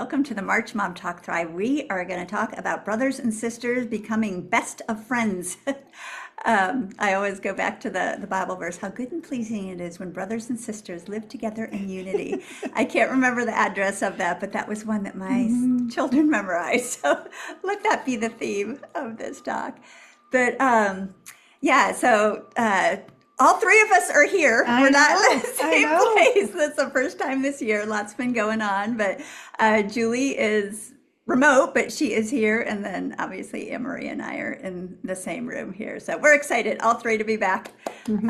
welcome to the March Mom Talk Thrive. We are going to talk about brothers and sisters becoming best of friends. I always go back to the Bible verse, how good and pleasing it is when brothers and sisters live together in unity. I can't remember the address of that, but that was one that my children memorized. So let that be the theme of this talk. But yeah, so all three of us are here. We're not in the same place. That's the first time this year. Lots been going on, but Julie is remote, but she is here. And then obviously Anne-Marie and I are in the same room here. So we're excited, all three, to be back, putting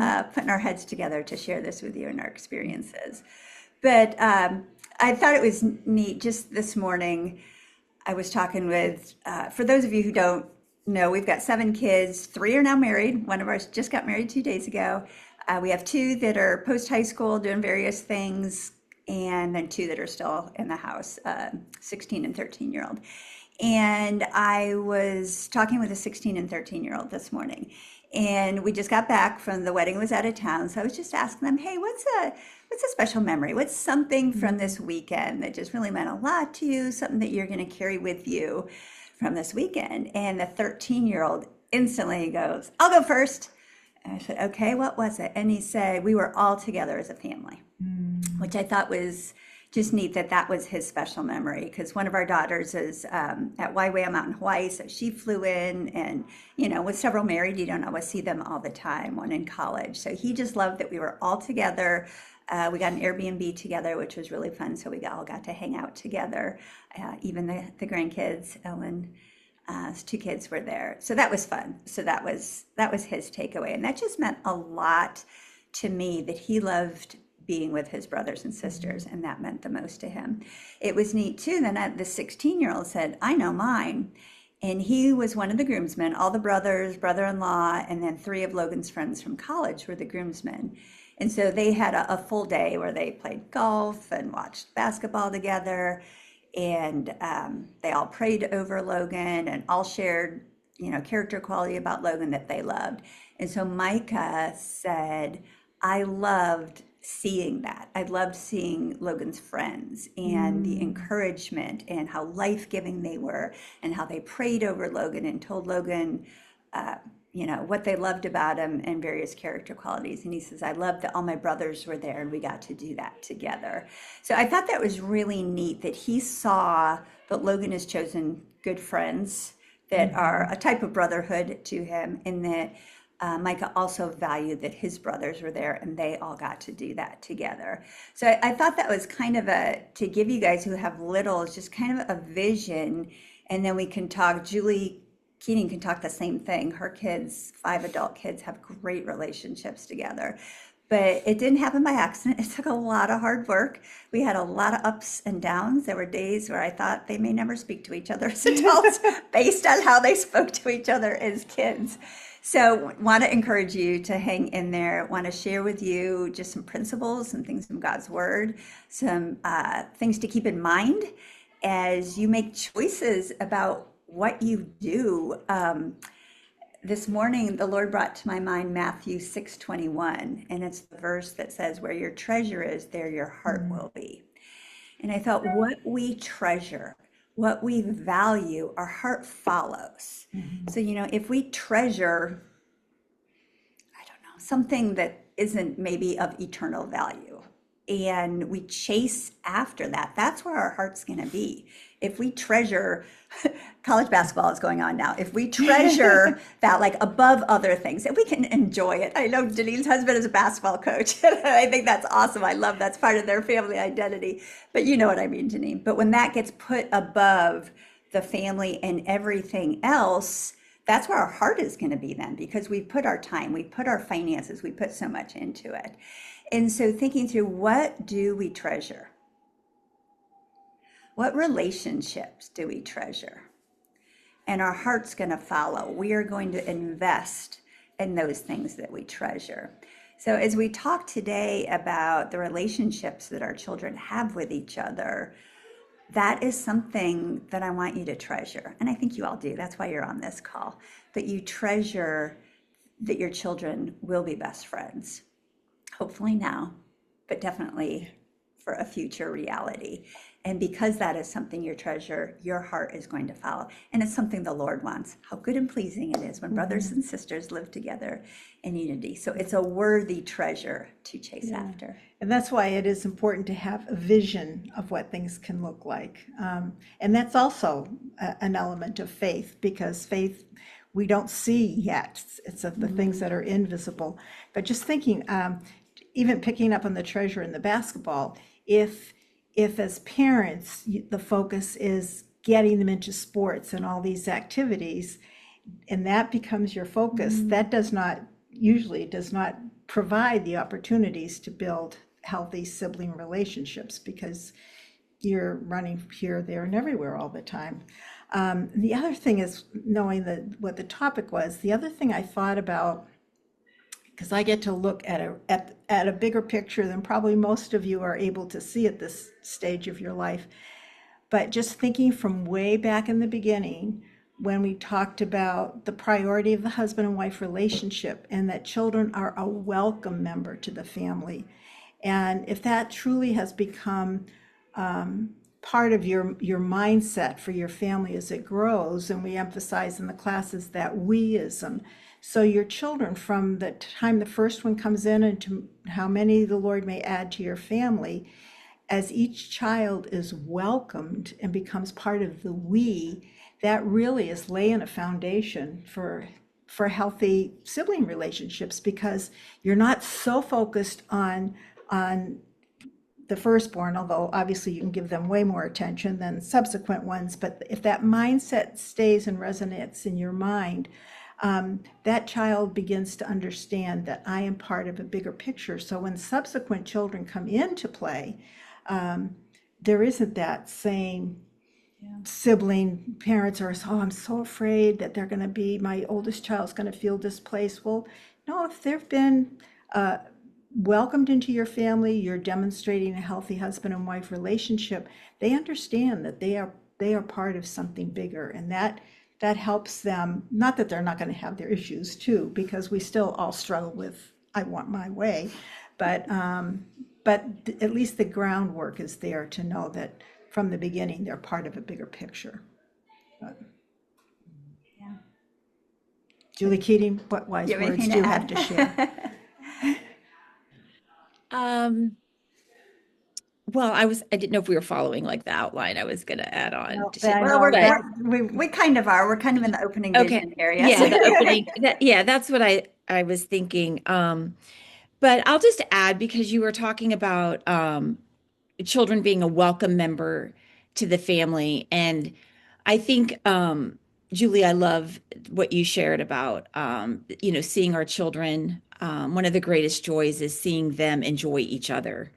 our heads together to share this with you and our experiences. But I thought it was neat just this morning. I was talking with, for those of you who don't know, we've got 7 kids. 3 are now married. One of ours just got married 2 days ago. We have 2 that are post-high school doing various things, and then 2 that are still in the house, 16 and 13-year-old. And I was talking with a 16 and 13-year-old this morning, and we just got back from the wedding, was out of town. So I was just asking them, hey, what's a special memory? What's something from this weekend that just really meant a lot to you, something that you're going to carry with you from this weekend? And the 13-year-old instantly goes, I'll go first. And I said, okay, what was it? And he said, we were all together as a family, which I thought was just neat that was his special memory, because one of our daughters is at Wailea Mountain, Hawaii, so she flew in, and with several married, you don't always see them all the time, one in college. So he just loved that we were all together. We got an Airbnb together, which was really fun, so we all got to hang out together. Even the grandkids, Ellen, 2 kids were there, so that was fun. So that was his takeaway, and that just meant a lot to me, that he loved being with his brothers and sisters, and that meant the most to him. It was neat too. Then the 16-year-old said, I know mine. And he was one of the groomsmen. All the brothers, brother-in-law, and then 3 of Logan's friends from college were the groomsmen. And so they had a full day where they played golf and watched basketball together. And they all prayed over Logan and all shared, character quality about Logan that they loved. And so Micah said, I loved seeing that. I loved seeing Logan's friends and the encouragement and how life-giving they were, and how they prayed over Logan and told Logan, what they loved about him and various character qualities. And he says, I loved that all my brothers were there and we got to do that together. So I thought that was really neat, that he saw that Logan has chosen good friends that are a type of brotherhood to him, and that Micah also valued that his brothers were there and they all got to do that together. So I thought that was kind of to give you guys who have littles, just kind of a vision. And then we can talk, Julie Keating can talk the same thing. Her kids, 5 adult kids, have great relationships together. But it didn't happen by accident. It took a lot of hard work. We had a lot of ups and downs. There were days where I thought they may never speak to each other as adults based on how they spoke to each other as kids. So want to encourage you to hang in there. Want to share with you just some principles, some things from God's Word, some things to keep in mind as you make choices about what you do. This morning, the Lord brought to my mind Matthew 6:21, and it's the verse that says, where your treasure is, there your heart will be. And I thought, what we treasure, what we value, our heart follows. So, if we treasure, I don't know, something that isn't maybe of eternal value, and we chase after that, that's where our heart's going to be. If we treasure, college basketball is going on now. If we treasure that, like, above other things, if we can enjoy it. I know Janine's husband is a basketball coach, and I think that's awesome. I love that's part of their family identity. But you know what I mean, Janine. But when that gets put above the family and everything else, that's where our heart is going to be then, because we put our time, we put our finances, we put so much into it. And so thinking through, what do we treasure? What relationships do we treasure? And our heart's going to follow. We are going to invest in those things that we treasure. So as we talk today about the relationships that our children have with each other, that is something that I want you to treasure. And I think you all do. That's why you're on this call. But you treasure that your children will be best friends. Hopefully now, but definitely for a future reality. And because that is something you treasure, your heart is going to follow. And it's something the Lord wants. How good and pleasing it is when brothers and sisters live together in unity. So it's a worthy treasure to chase after. And that's why it is important to have a vision of what things can look like. And that's also an element of faith, because faith we don't see yet. It's of the things that are invisible. But just thinking, even picking up on the treasure in the basketball, if as parents the focus is getting them into sports and all these activities, and that becomes your focus, that does not provide the opportunities to build healthy sibling relationships, because you're running here, there, and everywhere all the time. The other thing is knowing that what the topic was. The other thing I thought about, because I get to look at a bigger picture than probably most of you are able to see at this stage of your life. But just thinking from way back in the beginning, when we talked about the priority of the husband and wife relationship, and that children are a welcome member to the family. And if that truly has become part of your mindset for your family as it grows, and we emphasize in the classes that weism. So your children, from the time the first one comes in and to how many the Lord may add to your family, as each child is welcomed and becomes part of the we, that really is laying a foundation for healthy sibling relationships, because you're not so focused on the firstborn, although obviously you can give them way more attention than subsequent ones. But if that mindset stays and resonates in your mind, that child begins to understand that I am part of a bigger picture. So when subsequent children come into play, there isn't that same sibling parents are, oh, I'm so afraid that they're going to be, my oldest child's going to feel displaced. Well, no, if they've been welcomed into your family, you're demonstrating a healthy husband and wife relationship, they understand that they are part of something bigger, and that helps them. Not that they're not going to have their issues too, because we still all struggle with I want my way, but at least the groundwork is there to know that from the beginning they're part of a bigger picture. But, Yeah. Julie Keating, what wise You have words anything do to you have to share? add? Um, well, I didn't know if we were following like the outline I was going to add on Well, to share, I Well, know but we kind of are. We're kind of in the opening okay. vision area. Yeah, So. the opening yeah, that's what I was thinking. But I'll just add, because you were talking about children being a welcome member to the family, and I think Julie, I love what you shared about seeing our children. One of the greatest joys is seeing them enjoy each other,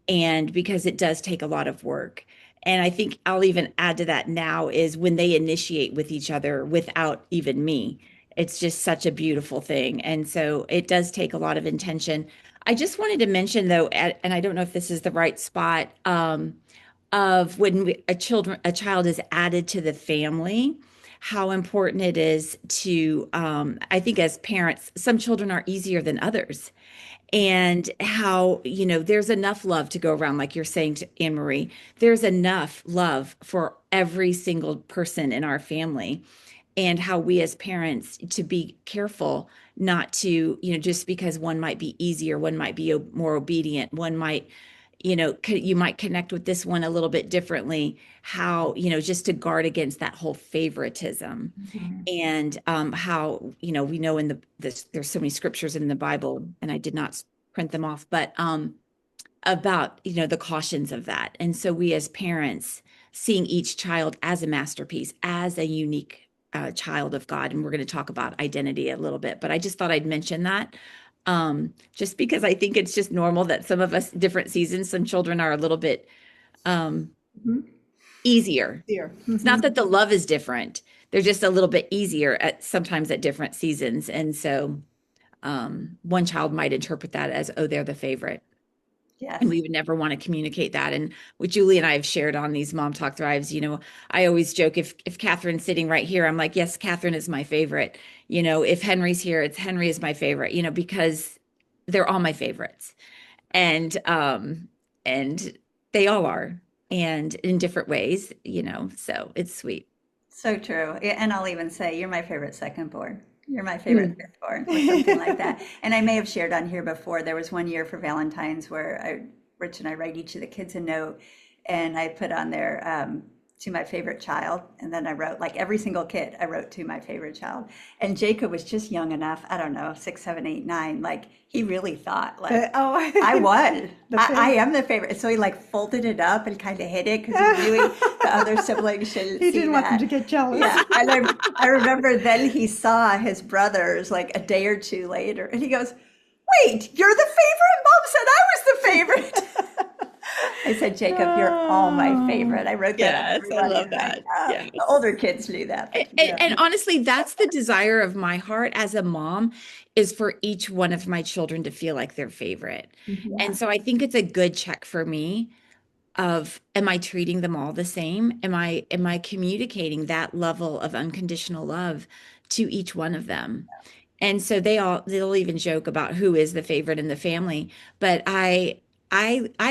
and because it does take a lot of work. And I think I'll even add to that now is when they initiate with each other without even me. It's just such a beautiful thing. And so it does take a lot of intention. I just wanted to mention though, and I don't know if this is the right spot, of when a child is added to the family, how important it is to, I think as parents, some children are easier than others, and how there's enough love to go around, like you're saying to Anne Marie. There's enough love for every single person in our family, and how we as parents to be careful not to, just because one might be easier, one might be more obedient, one might, you might connect with this one a little bit differently, how, just to guard against that whole favoritism. And how we know in there's so many scriptures in the Bible, and I did not print them off, but about the cautions of that. And so we as parents, seeing each child as a masterpiece, as a unique child of God. And we're going to talk about identity a little bit, but I just thought I'd mention that, just because I think it's just normal that some of us, different seasons, some children are a little bit easier. Here. It's not that the love is different. They're just a little bit easier sometimes at different seasons. And so one child might interpret that as, oh, they're the favorite. Yes. And we would never want to communicate that. And what Julie and I have shared on these Mom Talk Thrives, I always joke, if Catherine's sitting right here, I'm like, yes, Catherine is my favorite. If Henry's here, it's Henry is my favorite, because they're all my favorites. And and they all are, and in different ways, so it's sweet. So true. Yeah, and I'll even say, you're my favorite second born. You're my favorite Mm. fifth born, or something like that. And I may have shared on here before, there was one year for Valentine's where Rich and I write each of the kids a note, and I put on there, to my favorite child. And then I wrote, like every single kid, I wrote to my favorite child. And Jacob was just young enough, I don't know, 6, 7, 8, 9. Like he really thought, like, Oh, I won. the I favorite. am the favorite. So he like folded it up and kind of hid it because he knew the other siblings shouldn't He see didn't want them that. to get jealous. Yeah, and I remember then he saw his brothers like a day or two later, and he goes, "Wait, you're the favorite? Mom said I was the favorite." I said, "Jacob, you're all my favorite." I wrote that on Yes, I everybody, love and that. the Yes. older kids knew that, but And, Yeah. and honestly, that's the desire of my heart as a mom, is for each one of my children to feel like their favorite. Mhm. yeah, And so I think it's a good check for me of, am I treating them all the same? Am I communicating that level of unconditional love to each one of them? And so they'll even joke about who is the favorite in the family, but I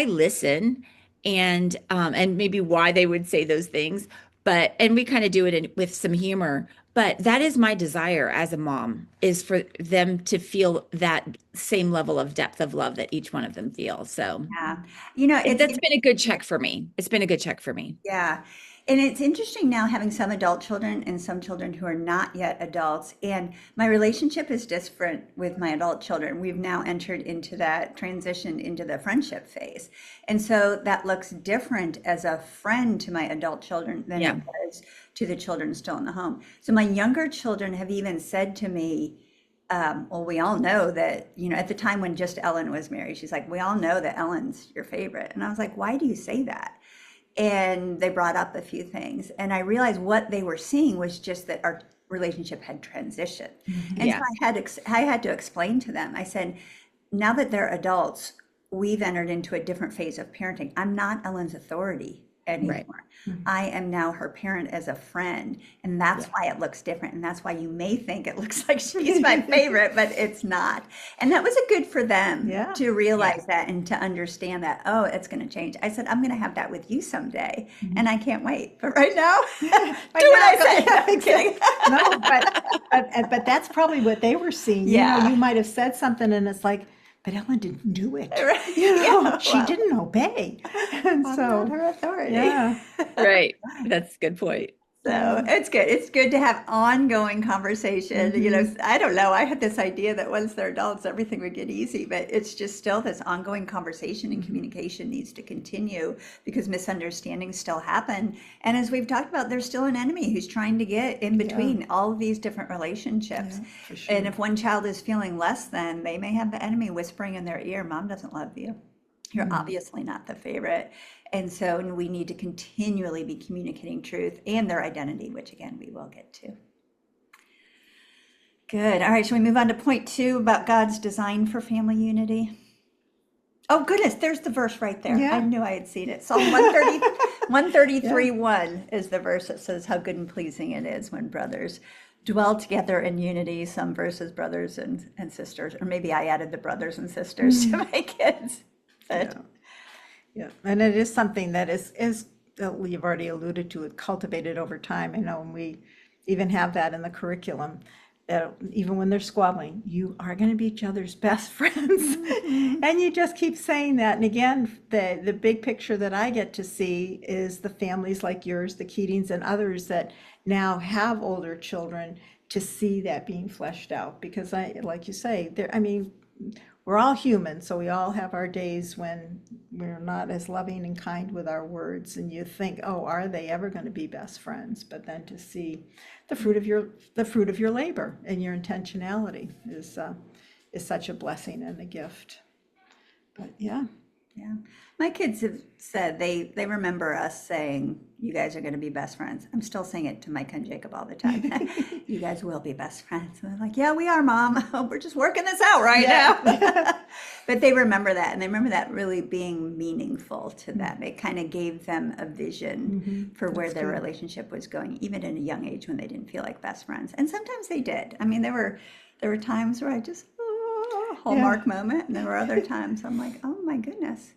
listen, and maybe why they would say those things, but and we kind of do it with some humor. But that is my desire as a mom, is for them to feel that same level of depth of love that each one of them feels. So yeah. You know, that's been a good check for me. It's been a good check for me. yeah. And it's interesting now having some adult children and some children who are not yet adults. And my relationship is different with my adult children. We've now entered into that transition into the friendship phase. And so that looks different as a friend to my adult children than it Yeah. does to the children still in the home. So my younger children have even said to me, well, we all know that, at the time when just Ellen was married, she's like, we all know that Ellen's your favorite. And I was like, why do you say that? And they brought up a few things, and I realized what they were seeing was just that our relationship had transitioned. And so Yeah. I had to explain to them. I said, now that they're adults, we've entered into a different phase of parenting. I'm not Ellen's authority Right. anymore. Mhm. I am now her parent as a friend, and that's Yeah. why it looks different, and that's why you may think it looks like she's my favorite, but it's not. And that was a good for them Yeah. to Yeah. realize that and to understand that, oh, it's going to change. I said, I'm going to have that with you someday, and I can't wait. But right now, do what I say. No, I'm kidding. No, but that's probably what they were seeing. Yeah. You might have said something and it's like, but Ellen didn't do it. Right. Yeah, She well, didn't obey. And I'm not so, her authority. yeah. Right. That's a good point. So Yeah. it's good. It's good to have ongoing conversation. Mhm. I don't know. I had this idea that once they're adults, everything would get easy, but it's just still this ongoing conversation and communication needs to continue because misunderstandings still happen. And as we've talked about, there's still an enemy who's trying to get in between all of these different relationships. Yeah, for sure. And if one child is feeling less than, they may have the enemy whispering in their ear, Mom doesn't love you. You're obviously not the favorite. And so we need to continually be communicating truth and their identity, which again, we will get to. Good. All right. Shall we move on to point 2 about God's design for family unity? Oh, goodness. There's the verse right there. I Yeah. knew I had seen it. Psalm 130, 133, Yeah. 1 is the verse that says how good and pleasing it is when brothers dwell together in unity. Some verses, brothers and sisters, or maybe I added the brothers and sisters to my kids. But Yeah. Yeah, and it is something that is you've already alluded to, it cultivated over time. I know, and we even have that in the curriculum, that even when they're squabbling, you are going to be each other's best friends. And you just keep saying that. And again, the big picture that I get to see is the families like yours, the Keatings and others that now have older children, to see that being fleshed out. Because like you say, I mean, we're all human, so we all have our days when we're not as loving and kind with our words, and you think, oh, are they ever going to be best friends? But then to see the fruit of your labor and your intentionality is such a blessing and a gift. But yeah. yeah, my kids have said they remember us saying, "You guys are going to be best friends." I'm still saying it to Mike and Jacob all the time. You guys will be best friends. And they're like, "Yeah, we are, Mom. We're just working this out right now." But they remember that, and they remember that really being meaningful to them. It kind of gave them a vision for where That's their good. relationship was going, even at a young age when they didn't feel like best friends. And sometimes they did. I mean, there were times where I just Yeah. Hallmark moment, and there were other times I'm like, "Oh my goodness."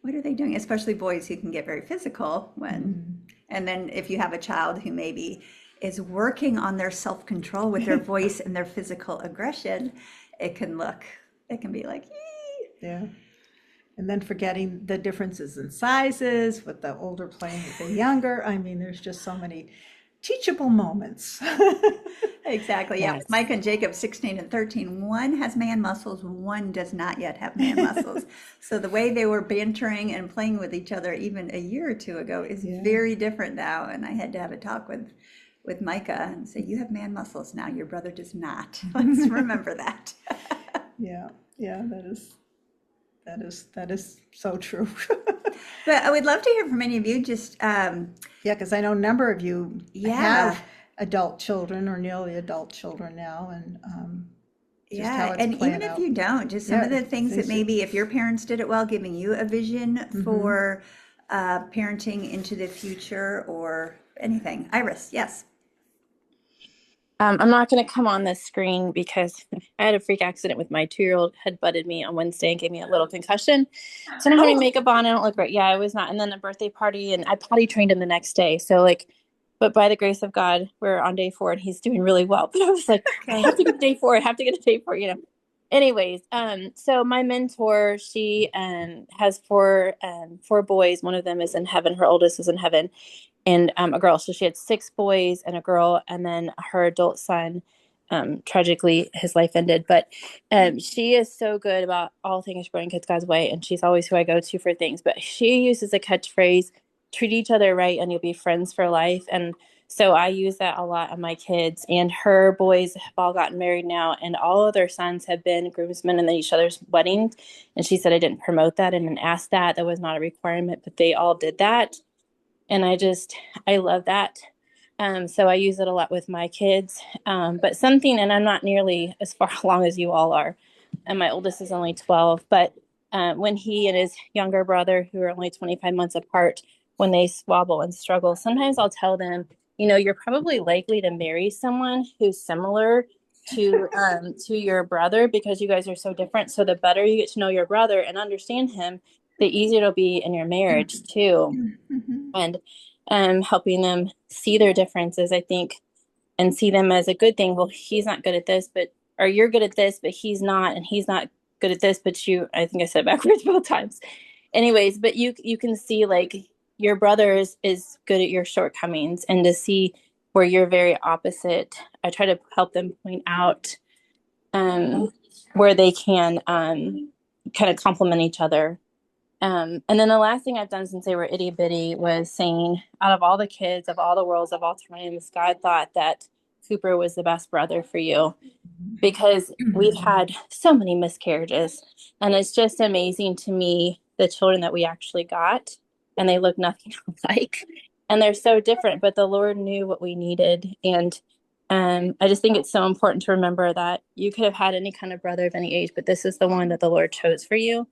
what are they doing? Especially boys who can get very physical when, and then if you have a child who maybe is working on their self-control with their voice and their physical aggression, it can look, it can be like, "Ee." Yeah. And then forgetting the differences in sizes with the older playing with the younger. I mean, there's just so many teachable moments. Exactly. Yeah. Yes. Mike and Jacob, 16 and 13. One has man muscles, one does not yet have man muscles. So the way they were bantering and playing with each other even a year or two ago is Yeah. very different now. And I had to have a talk with Micah and say, you have man muscles now, your brother does not. Let's remember that. Yeah, yeah, that is so true. But I would love to hear from any of you. Just Yeah, because I know a number of you yeah. have adult children or nearly adult children now, and just how Yeah, it's and even playing if out. you don't, just some Yeah, of the things that face it. maybe if your parents did it well, giving you a vision for parenting into the future or anything. Iris, yes. I'm not going to come on this screen because I had a freak accident with my 2-year-old had butted me on Wednesday and gave me a little concussion. So I'm having Oh, makeup on. I don't look great. Yeah, I was not. And then a birthday party, and I potty trained him the next day. So like, but by the grace of God, we're on day 4 and he's doing really well. But I was like, I okay. have to get to day 4. I have to get to day 4. Anyways, so my mentor, she has four boys. One of them is in heaven. Her oldest is in heaven, and a girl. So she had 6 boys and a girl, and then her adult son. Tragically, his life ended. But she is so good about all things bringing kids God's way, and she's always who I go to for things. But she uses a catchphrase: "Treat each other right, and you'll be friends for life." And so I use that a lot on my kids. And her boys have all gotten married now, and all of their sons have been groomsmen in each other's weddings. And she said I didn't promote that and didn't ask that. That was not a requirement, but they all did that. And I love that. So I use it a lot with my kids. But something, and I'm not nearly as far along as you all are, and my oldest is only 12, but when he and his younger brother, who are only 25 months apart, when they squabble and struggle, sometimes I'll tell them, you're probably likely to marry someone who's similar to your brother because you guys are so different. So the better you get to know your brother and understand him, the easier it'll be in your marriage too. Mhm. And helping them see their differences, I think, and see them as a good thing. Well, he's not good at this, or you're good at this, but he's not, and he's not good at this, but I think I said it backwards both times. Anyways, but you can see like your brother is good at your shortcomings, and to see where you're very opposite. I try to help them point out where they can kind of complement each other. And then the last thing I've done since they were itty bitty was saying, out of all the kids of all the worlds of all times, God thought that Cooper was the best brother for you because we've had so many miscarriages. And it's just amazing to me the children that we actually got, and they look nothing alike. And they're so different, but the Lord knew what we needed. And I just think it's so important to remember that you could have had any kind of brother of any age, but this is the one that the Lord chose for you.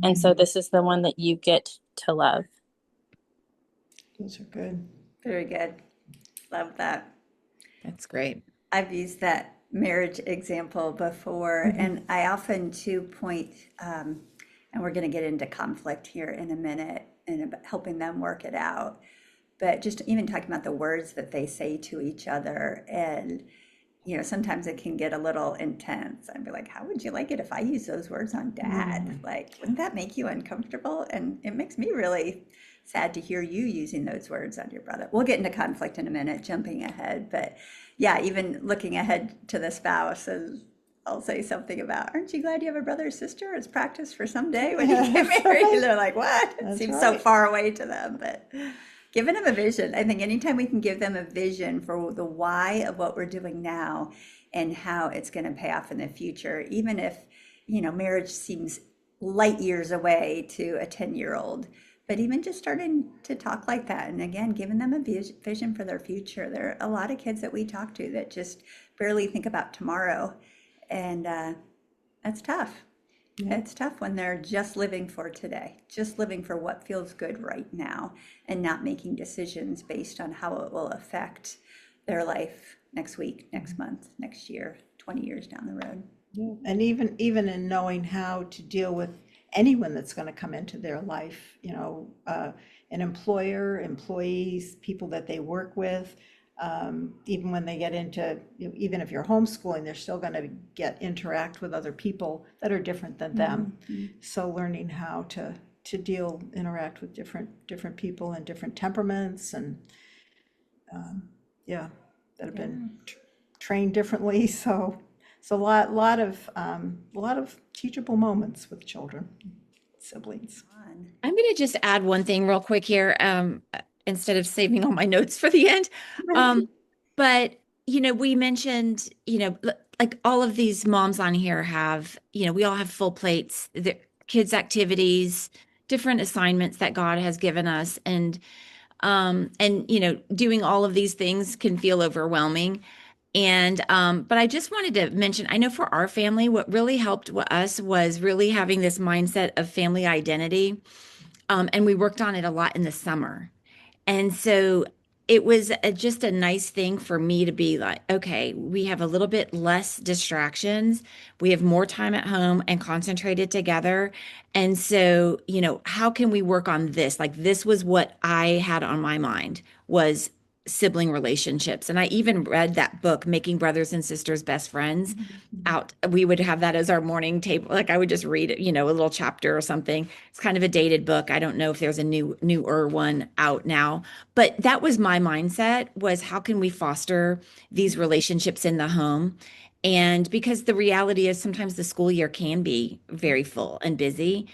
And so this is the one that you get to love. Those are good. Very good. Love that. That's great. I've used that marriage example before, and I often too point, and we're going to get into conflict here in a minute and about helping them work it out. But just even talking about the words that they say to each other, and sometimes it can get a little intense. I'd be like, how would you like it if I use those words on dad? Like, wouldn't that make you uncomfortable? And it makes me really sad to hear you using those words on your brother. We'll get into conflict in a minute, jumping ahead. But yeah, even looking ahead to the spouse, and I'll say something about, aren't you glad you have a brother or sister as practice for someday when you get That's married? right. They're like, what? It That's seems so right. far away to them. But giving them a vision, I think anytime we can give them a vision for the why of what we're doing now and how it's going to pay off in the future, even if, marriage seems light years away to a 10-year-old, but even just starting to talk like that. And again, giving them a vision for their future. There are a lot of kids that we talk to that just barely think about tomorrow. And that's tough. Yeah. It's tough when they're just living for today, just living for what feels good right now, and not making decisions based on how it will affect their life next week, next month, next year, 20 years down the road. Yeah. And even in knowing how to deal with anyone that's going to come into their life, an employer, employees, people that they work with. Even when they get into, even if you're homeschooling, they're still going to interact with other people that are different than them. So learning how to interact with different people and different temperaments, and yeah, that have been trained differently. So a lot of teachable moments with children, siblings. I'm going to just add one thing real quick here, instead of saving all my notes for the end. But, we mentioned, like all of these moms on here have, we all have full plates, the kids' activities, different assignments that God has given us. And, doing all of these things can feel overwhelming. And but I just wanted to mention, I know for our family, what really helped us was really having this mindset of family identity. And we worked on it a lot in the summer. And so it was just a nice thing for me to be like, okay, we have a little bit less distractions. We have more time at home and concentrated together. And so, how can we work on this? Like this was what I had on my mind was sibling relationships. And I even read that book, Making Brothers and Sisters Best Friends, out. We would have that as our morning table. Like I would just read, a little chapter or something. It's kind of a dated book. I don't know if there's a newer one out now, but that was my mindset, was how can we foster these relationships in the home? And because the reality is sometimes the school year can be very full and busy.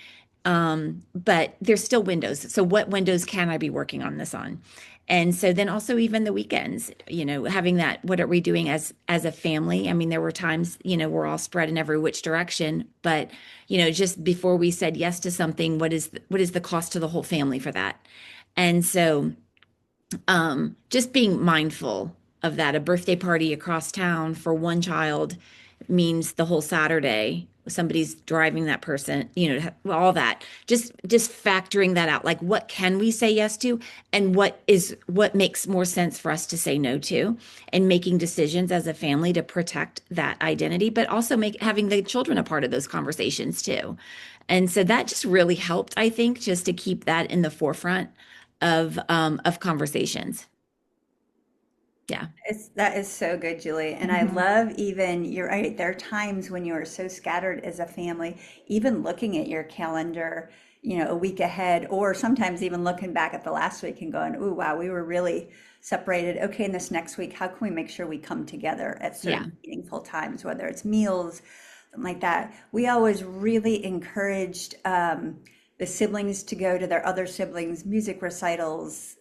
But there's still windows. So what windows can I be working on this on? And so then also even the weekends, having that, what are we doing as a family? I mean, there were times, we're all spread in every which direction, but just before we said yes to something, what is the cost to the whole family for that? And so just being mindful of that. A birthday party across town for one child means the whole Saturday somebody's driving that person, all that. Just factoring that out. Like what can we say yes to, and what makes more sense for us to say no to, and making decisions as a family to protect that identity, but also having the children a part of those conversations too. And so that just really helped, I think, just to keep that in the forefront of conversations. Yeah. That is so good, Julie. And I love, even, you're right, there are times when you are so scattered as a family, even looking at your calendar, a week ahead, or sometimes even looking back at the last week and going, "Ooh, wow, we were really separated. Okay, in this next week, how can we make sure we come together at Yeah. certain meaningful times, whether it's meals, something like that?" We always really encouraged the siblings to go to their other siblings' music recitals,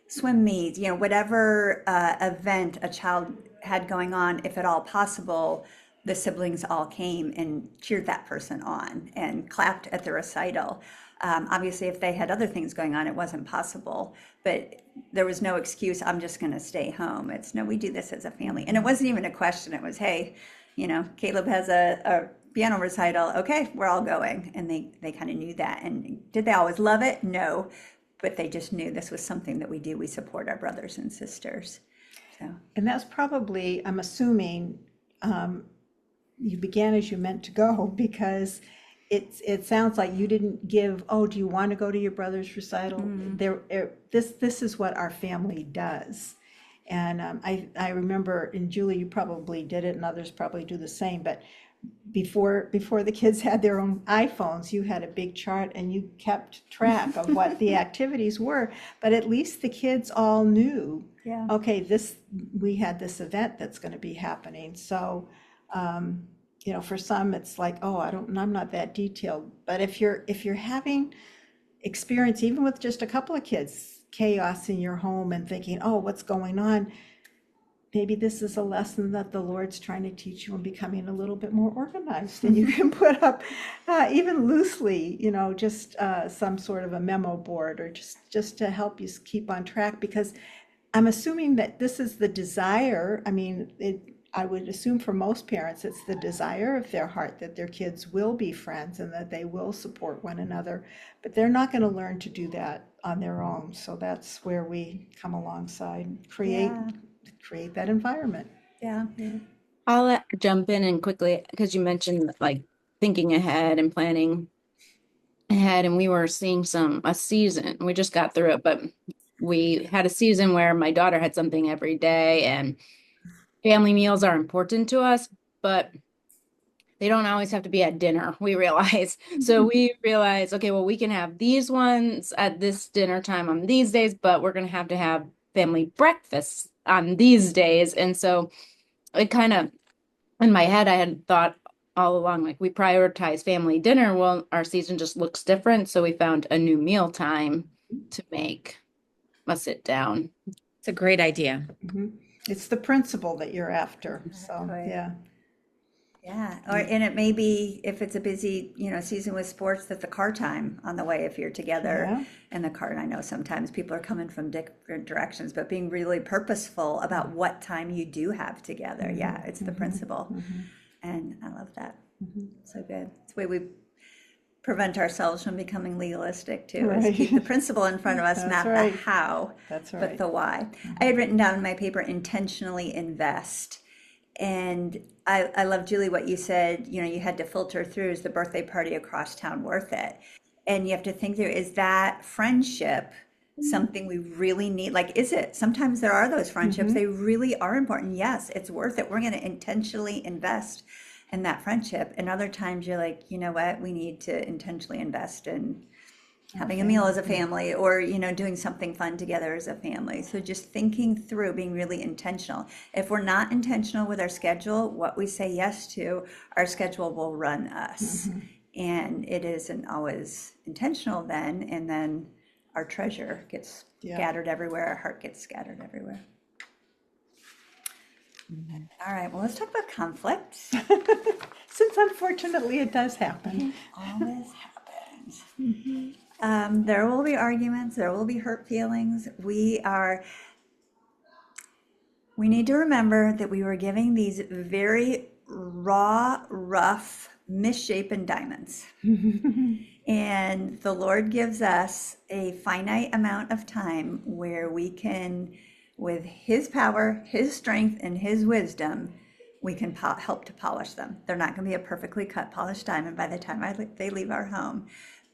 swim meets, whatever event a child had going on, if at all possible, the siblings all came and cheered that person on and clapped at the recital. Obviously, if they had other things going on, it wasn't possible, but there was no excuse, I'm just going to stay home. It's no, we do this as a family. And it wasn't even a question. It was, hey, Caleb has a piano recital. Okay, we're all going. And they kind of knew that. And did they always love it? No, but they just knew this was something that we do. We support our brothers and sisters. So, And that's probably, I'm assuming, you began as you meant to go, because it sounds like you didn't give, oh, do you want to go to your brother's recital? This is what our family does. And I remember, and Julie, you probably did it, and others probably do the same, but before the kids had their own iPhones, you had a big chart and you kept track of what the activities were. But at least the kids all knew, yeah. okay, we had this event that's going to be happening. So, for some, it's like, oh, I'm not that detailed. But if you're having experience, even with just a couple of kids, chaos in your home and thinking, oh, what's going on? Maybe this is a lesson that the Lord's trying to teach you in becoming a little bit more organized. And you can put up, even loosely, just some sort of a memo board, or just to help you keep on track. Because I'm assuming that this is the desire. I mean, I would assume for most parents, it's the desire of their heart that their kids will be friends and that they will support one another. But they're not going to learn to do that on their own. So that's where we come alongside and create that environment. Yeah. I'll jump in and quickly, because you mentioned like thinking ahead and planning. ahead, and we were seeing a season. We just got through it, but we had a season where my daughter had something every day, and family meals are important to us, but they don't always have to be at dinner, we realize. So we realize, okay, well, we can have these ones at this dinner time on these days, but we're going to have family breakfasts on these days. And so it kind of, in my head, I had thought all along, like, we prioritize family dinner. Well, our season just looks different. So we found a new meal time to make a sit down. It's a great idea. It's the principle that you're after. So, Exactly. yeah. Yeah, and it may be if it's a busy, season with sports, that the car time on the way, if you're together Yeah. in the car. And I know sometimes people are coming from different directions, but being really purposeful about what time you do have together. Yeah, it's the principle. And I love that. So good. It's the way we prevent ourselves from becoming legalistic too, is keep the Right. principle in front of us, That's not right. the how, That's but right. the why. I had written down in my paper, intentionally invest. And I love, Julie, what you said, you had to filter through, is the birthday party across town worth it? And you have to think through, is that friendship something we really need? Like, is it? Sometimes there are those friendships, they really are important. Yes, it's worth it. We're going to intentionally invest in that friendship. And other times you're like, you know what? We need to intentionally invest in having a meal as a family, or doing something fun together as a family. So just thinking through, being really intentional. If we're not intentional with our schedule, what we say yes to, our schedule will run us. And it isn't always intentional then, and then our treasure gets scattered everywhere, our heart gets scattered everywhere. All right, well, let's talk about conflict. Since unfortunately it does happen. Always happens. There will be arguments, there will be hurt feelings. We need to remember that we were giving these very raw, rough, misshapen diamonds. And the Lord gives us a finite amount of time where we can, with His power, His strength, and His wisdom, we can help to polish them. They're not going to be a perfectly cut, polished diamond by the time they leave our home,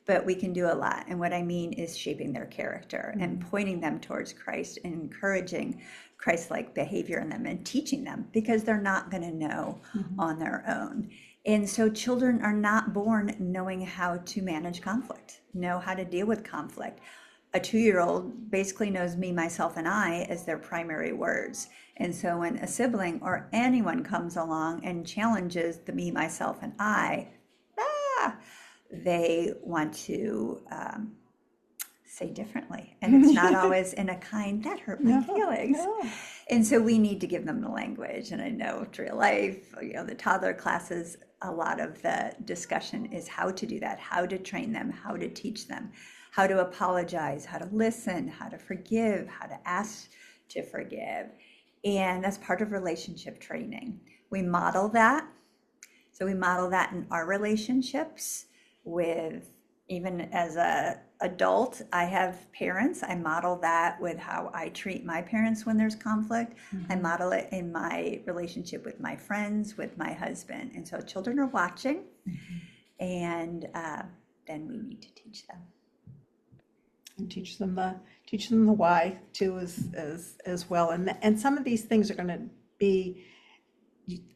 but we can do a lot. And what I mean is shaping their character and pointing them towards Christ and encouraging Christ-like behavior in them and teaching them, because they're not going to know on their own. And so children are not born knowing how to manage conflict, know how to deal with conflict. A 2-year-old basically knows me, myself, and I as their primary words. And so when a sibling or anyone comes along and challenges the me, myself, and I, they want to say differently. And it's not always in a kind, that hurt my feelings. And so we need to give them the language. And I know through real life, the toddler classes, a lot of the discussion is how to do that, how to train them, how to teach them, how to apologize, how to listen, how to forgive, how to ask to forgive. And that's part of relationship training. We model that. So we model that in our relationships with, even as a adult, I have parents. I model that with how I treat my parents when there's conflict. I model it in my relationship with my friends, with my husband. And so children are watching, and then we need to teach them. And teach them the why too, as well. And some of these things are going to be,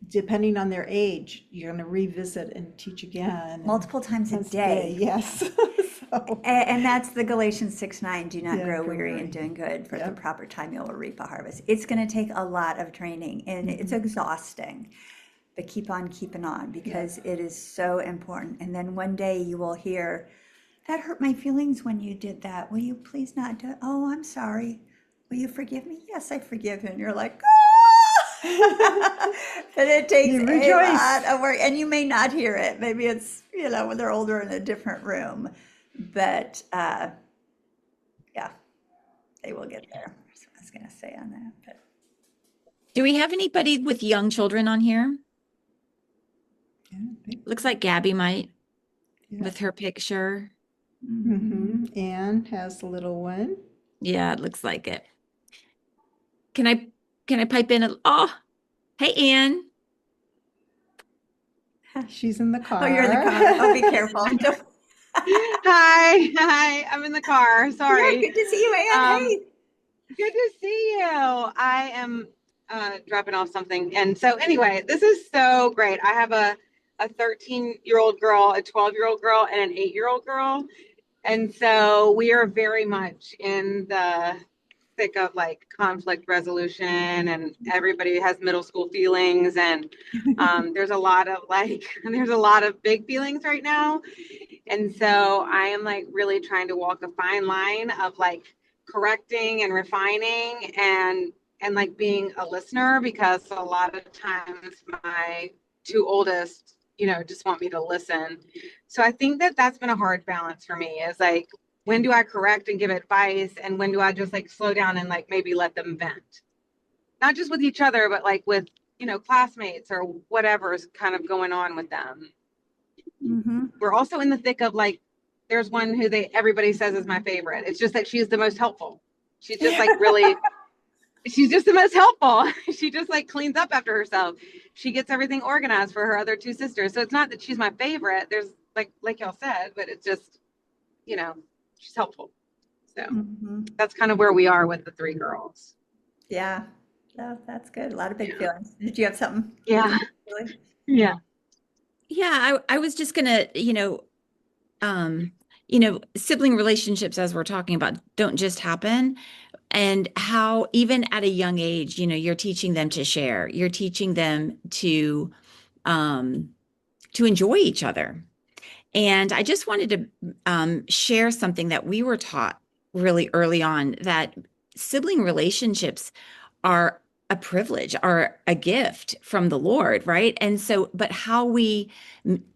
depending on their age, you're going to revisit and teach again. Multiple times a day. Yes. So, And that's the Galatians 6:9. Do not Yeah, grow grow weary weary. in doing good, for at the proper time you will reap a harvest. It's going to take a lot of training, and it's exhausting, but keep on keeping on, because it is so important. And then one day you will hear, that hurt my feelings when you did that. Will you please not do it? Oh, I'm sorry. Will you forgive me? Yes, I forgive you. And you're like, ah! But it takes You a rejoice. lot of work, and you may not hear it. Maybe it's, when they're older in a different room. But yeah, they will get there. That's what I was going to say on that. But Do we have anybody with young children on here? yeah, I think- Looks like Gabby might, Yeah. with her picture. Anne has the little one. Yeah, it looks like it. Can I pipe in oh, hey, Ann. She's in the car. oh, you're in the car. Oh, be careful. Hi, hi. I'm in the car. Yeah, Sorry. good to see you, Anne. Um, Hey. Good to see you. I am dropping off something. And so anyway, this is so great. I have a 13-year-old girl, a 12-year-old girl, and an 8-year-old girl. And so we are very much in the thick of like conflict resolution, and everybody has middle school feelings, and there's a lot of like there's a lot of big feelings right now. And so I am like really trying to walk a fine line of like correcting and refining and like being a listener, because a lot of times my two oldest, just want me to listen. So I think that that's been a hard balance for me, is like, when do I correct and give advice, and when do I just like slow down and like maybe let them vent, not just with each other, but like with, classmates or whatever's kind of going on with them. Mm-hmm. We're also in the thick of like, there's one who everybody says is my favorite. It's just that she's the most helpful. She's just like really, she's just the most helpful. She just like cleans up after herself. She gets everything organized for her other two sisters. So it's not that she's my favorite. There's like y'all said, but it's just, you know, she's helpful. So Mm-hmm. that's kind of where we are with the three girls. Yeah. That's good. A lot of big feelings. Did you have something? Yeah. Really? Yeah. Yeah, I was just gonna, sibling relationships, as we're talking about, don't just happen. And how even at a young age, you're teaching them to share. You're teaching them um, to enjoy each other. And I just wanted to share something that we were taught really early on, that sibling relationships are a privilege, are a gift from the Lord, right? And so, but how we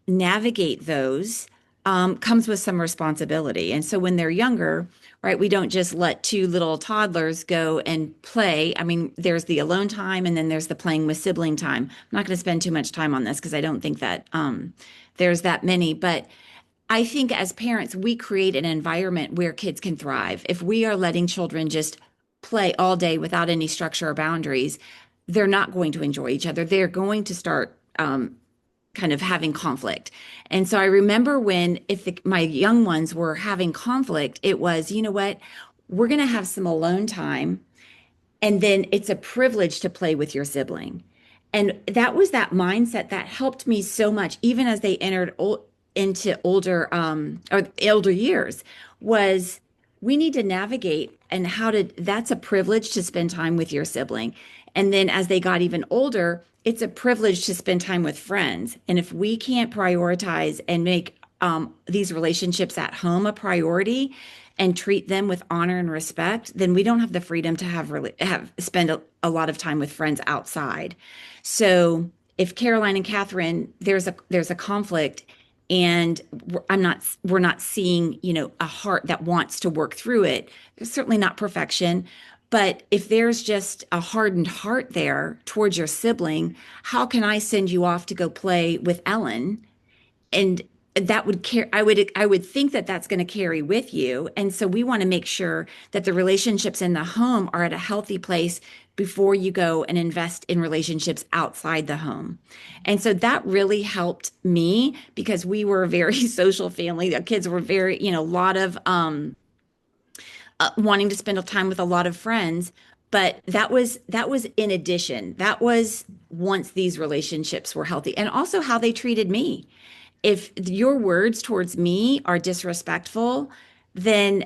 navigate those comes with some responsibility. And so when they're younger, right, we don't just let two little toddlers go and play. I mean, there's the alone time and then there's the playing with sibling time. I'm not going to spend too much time on this because I don't think that there's that many, but I think as parents, we create an environment where kids can thrive. If we are letting children just play all day without any structure or boundaries, they're not going to enjoy each other. They're going to start kind of having conflict. And so I remember when, if my young ones were having conflict, it was, you know what, we're going to have some alone time. And then it's a privilege to play with your sibling. And that was that mindset that helped me so much, even as they entered into older or elder years, was we need to navigate and how to, that's a privilege to spend time with your sibling. And then as they got even older, it's a privilege to spend time with friends. And if we can't prioritize and make these relationships at home a priority and treat them with honor and respect, then we don't have the freedom to have spend a lot of time with friends outside. So if Caroline and Catherine, there's a conflict, and we're not seeing, a heart that wants to work through it. There's certainly not perfection, but if there's just a hardened heart there towards your sibling, how can I send you off to go play with Ellen? And that would care, I would think that that's going to carry with you. And so we want to make sure that the relationships in the home are at a healthy place before you go and invest in relationships outside the home. And so that really helped me because we were a very social family. The kids were very, a lot of wanting to spend time with a lot of friends. But that was in addition. That was once these relationships were healthy, and also how they treated me. If your words towards me are disrespectful, then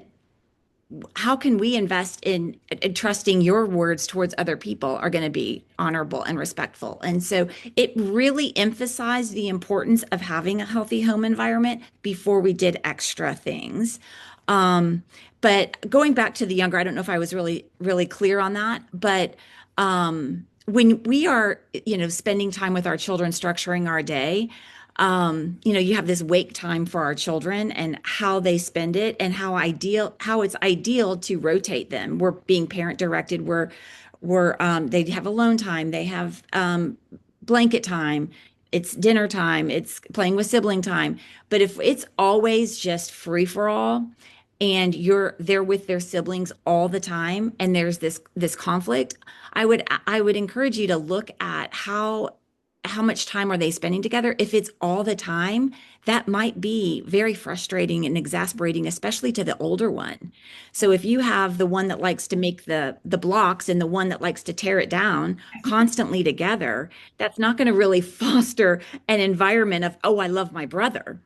how can we invest in trusting your words towards other people are going to be honorable and respectful? And so it really emphasized the importance of having a healthy home environment before we did extra things. Um, but going back to the younger, I don't know if I was really, really clear on that, but when we are, spending time with our children, structuring our day, you have this wake time for our children and how they spend it and how it's ideal to rotate them. We're being parent directed. They have alone time. They have blanket time. It's dinner time. It's playing with sibling time. But if it's always just free for all, and you're there with their siblings all the time, and there's this conflict, I would encourage you to look at how much time are they spending together? If it's all the time, that might be very frustrating and exasperating, especially to the older one. So if you have the one that likes to make the blocks and the one that likes to tear it down constantly together, that's not going to really foster an environment of, oh, I love my brother,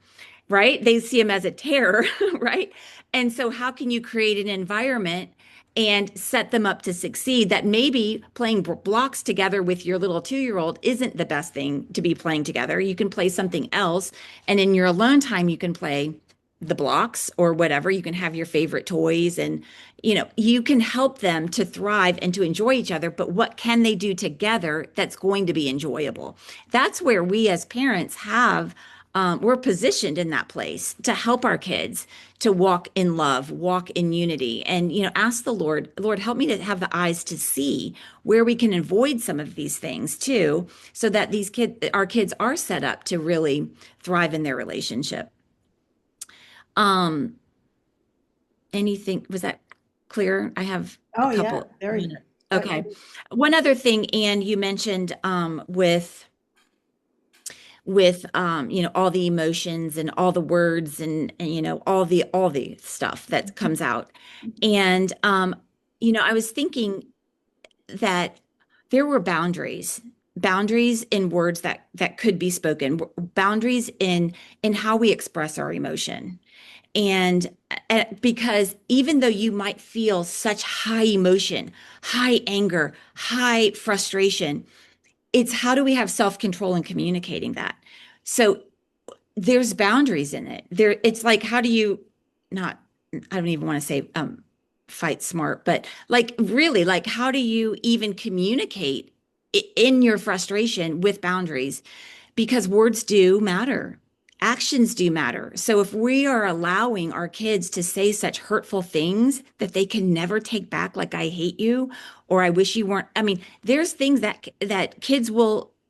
right? They see him as a terror, right? And so how can you create an environment and set them up to succeed that maybe playing blocks together with your little 2-year-old isn't the best thing to be playing together. You can play something else. And in your alone time, you can play the blocks or whatever. You can have your favorite toys and, you can help them to thrive and to enjoy each other. But what can they do together that's going to be enjoyable? That's where we as parents we're positioned in that place to help our kids to walk in love, walk in unity, and ask the Lord, help me to have the eyes to see where we can avoid some of these things too, so that our kids are set up to really thrive in their relationship. Um, Anything, was that clear? I have a Oh, yeah, couple very. minutes. Okay. One other thing, Anne, you mentioned with all the emotions and all the words and all the stuff that comes out. And I was thinking that there were boundaries in words that could be spoken, boundaries in how we express our emotion. And because even though you might feel such high emotion, high anger, high frustration, it's how do we have self-control in communicating that? So there's boundaries in it. It's like, how do you not, I don't even want to say fight smart, but like really, like how do you even communicate in your frustration with boundaries? Because words do matter. Actions do matter. So if we are allowing our kids to say such hurtful things that they can never take back, like I hate you, or I wish you weren't, I mean, there's things that kids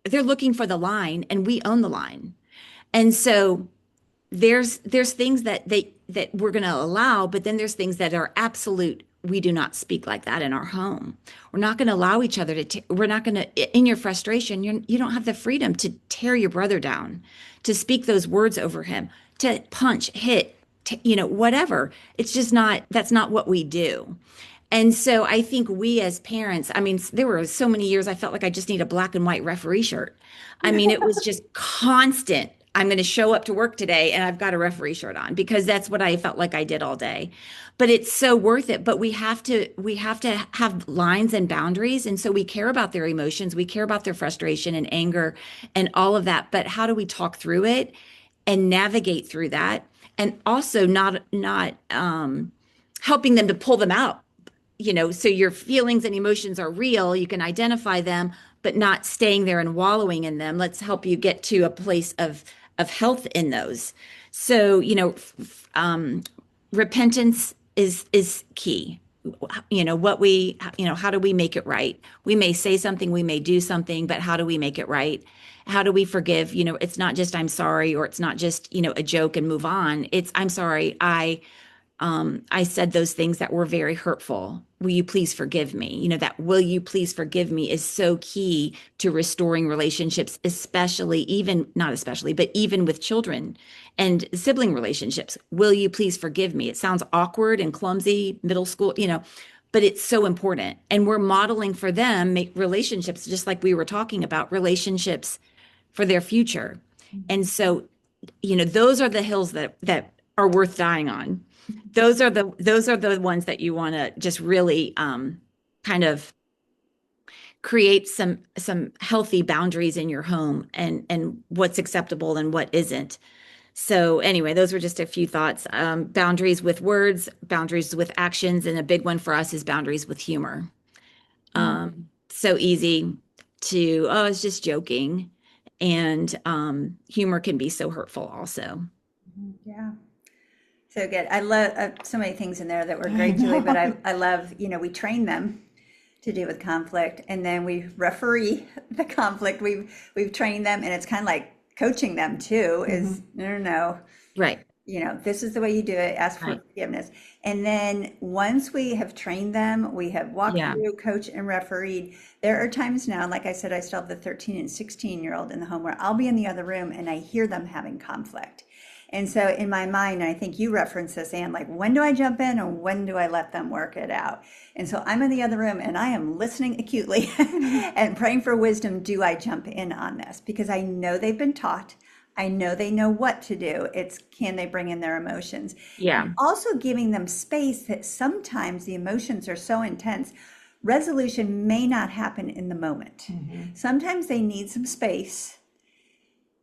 they're looking for the line and we own the line. And so there's things that we're going to allow, but then there's things that are absolute. We do not speak like that in our home. We're not going to allow each other we're not going to, in your frustration, you don't have the freedom to tear your brother down, to speak those words over him, to punch, hit, whatever. It's just not, that's not what we do. And so I think we as parents, I mean, there were so many years I felt like I just need a black and white referee shirt. I mean, it was just constant. I'm going to show up to work today and I've got a referee shirt on because that's what I felt like I did all day. But it's so worth it. But we have to have lines and boundaries. And so we care about their emotions, we care about their frustration and anger and all of that. But how do we talk through it and navigate through that? And also not helping them to pull them out, so your feelings and emotions are real, you can identify them, but not staying there and wallowing in them. Let's help you get to a place of health in those. So, repentance is key. How do we make it right? We may say something, we may do something, but how do we make it right? How do we forgive? It's not just I'm sorry, or it's not just, a joke and move on. It's I'm sorry. I said those things that were very hurtful. Will you please forgive me? That will you please forgive me is so key to restoring relationships, not especially, but even with children and sibling relationships. Will you please forgive me? It sounds awkward and clumsy, middle school, but it's so important. And we're modeling for them, make relationships, just like we were talking about, relationships for their future. And so, those are the hills that are worth dying on. Those are the ones that you want to just really kind of create some healthy boundaries in your home and what's acceptable and what isn't. So anyway, those were just a few thoughts. Boundaries with words, boundaries with actions, and a big one for us is boundaries with humor. So easy to, oh, it's just joking. And humor can be so hurtful also. Yeah. So good. I love so many things in there that were I great, Julie, but know. I love, we train them to deal with conflict and then we referee the conflict. We've trained them and it's kind of like coaching them too is no, Right. this is the way you do it, ask for Right. forgiveness. And then once we have trained them, we have walked Yeah. through, coached, and refereed. There are times now, like I said, I still have the 13 and 16-year-old in the home where I'll be in the other room and I hear them having conflict. And so in my mind, and I think you referenced this, Anne, like when do I jump in or when do I let them work it out? And so I'm in the other room and I am listening acutely and praying for wisdom. Do I jump in on this? Because I know they've been taught. I know they know what to do. It's can they bring in their emotions? Yeah. Also giving them space that sometimes the emotions are so intense, resolution may not happen in the moment. Sometimes they need some space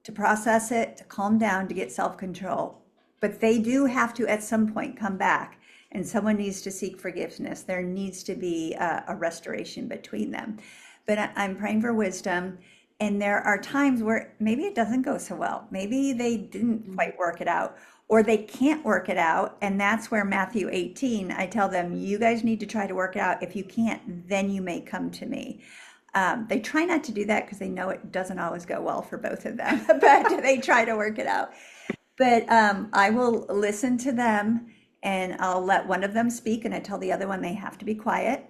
to process it, to calm down, to get self-control. But they do have to, at some point, come back and someone needs to seek forgiveness. There needs to be a restoration between them. But I'm praying for wisdom. And there are times where maybe it doesn't go so well. Maybe they didn't quite work it out or they can't work it out. And that's where Matthew 18, I tell them, you guys need to try to work it out. If you can't, then you may come to me. They try not to do that because they know it doesn't always go well for both of them, but they try to work it out. But I will listen to them and I'll let one of them speak and I tell the other one they have to be quiet.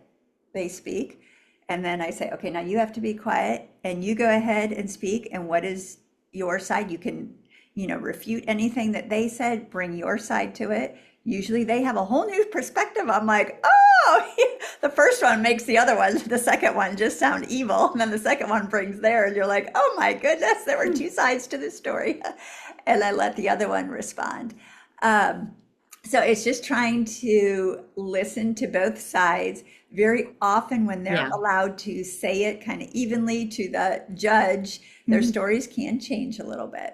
They speak. And then I say, okay, now you have to be quiet and you go ahead and speak. And what is your side? You can, refute anything that they said, bring your side to it. Usually they have a whole new perspective. I'm like, oh, the first one makes the other one, the second one just sound evil. And then the second one brings theirs. And you're like, oh my goodness, there were two sides to the story. And I let the other one respond. So it's just trying to listen to both sides. Very often when they're Yeah. allowed to say it kind of evenly to the judge, their stories can change a little bit.